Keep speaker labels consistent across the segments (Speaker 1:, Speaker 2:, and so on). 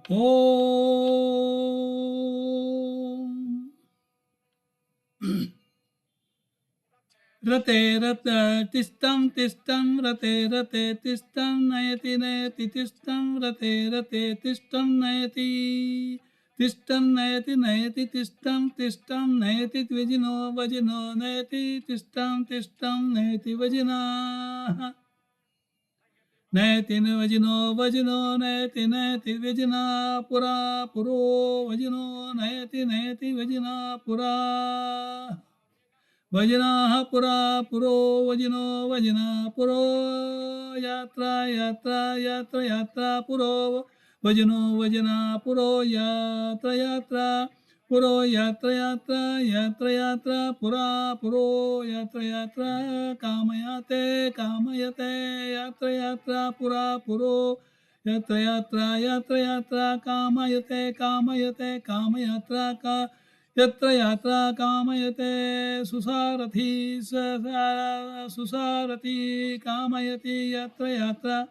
Speaker 1: ओम रते रत तिष्ठं तिष्ठं रते रते तिष्ठं नयति नयति तिष्ठं रते रते तिष्ठं नयति तिष्ठं नयति नयति तिष्ठं तिष्ठं नयति वजिनो वजिनो नयति तिष्ठं तिष्ठं नयति वजिनाः नयति न वजिनो वजिनो नयति नयति वजिना पुरा पुरो वजिनो नयति नयति वजिना पुरा वजनाः पुरा पुरो वजिनो वजना पुरो यात्रा यात्रा यात्रा यात्रा पुरो वजनो वजना पुरो यात्रा यात्रा पुरो यात्रा यात्रा यात्रा यात्रा पुरा पुरो यात्रा यात्रा कामयाते कामयते यात्रा यात्रा पुरा पुरो यात्रा यात्रा यात्रा यात्रा कामयते कामयते कामयात्रा का यत्र यात्रा कामयते सुसारथी सुसारथी कामयति यत्र यात्रा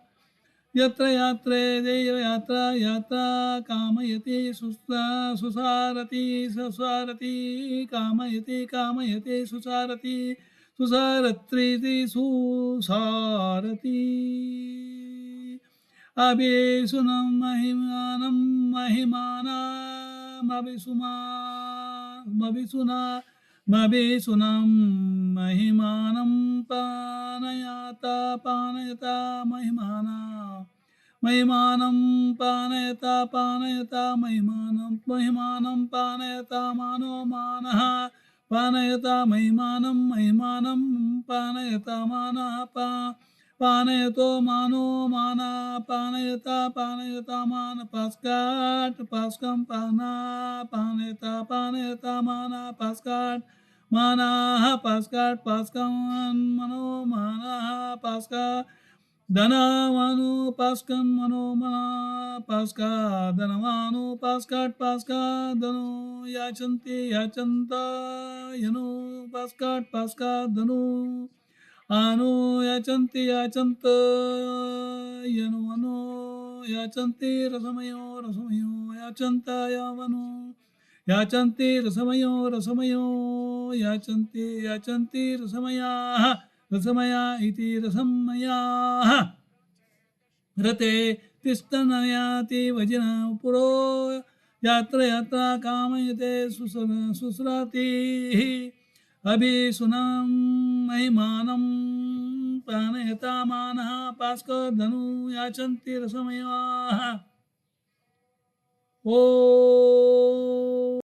Speaker 1: यत्र यात्रे देव यात्रा यात्रा कामयति सुसारथी सुसारथी कामयति कामयति सुसारथी सुसारत्रीति सुसारथी अभिसुनं महिमानं महिमानमभिसुनं महिमानं पानयाता पानयता महिमाना महिमानं पानयता पानयता महिमानं पानयता मानो मानः पानयता महिमानं महिमानं पानयता मानः पानयतो मानो माना पानयता पानयता मान पास्काट पास्कं पाना पानयता पानयता माना पास्काट मानाः पास्काट पास्कं मनो मानाः पास्का धनवानु पास्कं मनो मना पास्का धनवानु पास्काट पास्का धनु याचन्ति याचन्त यनु पास्काट पास्का धनु अनु याचन्ति याचन्त यनु अनु याचन्ति रसमयो रसमयो याचन्त यावनु याचन्ति रसमयो रसमयो याचन्ति याचन्ति रसमयाः रसमया इति रसमयाः रते तिष्ठनयाति वजिना पुरो यात्रा यात्रा कामयते सुसरातिः अभिसुनं महिमानं पानयता मानः पास्कधनु याचन्ति रसमयाः ओ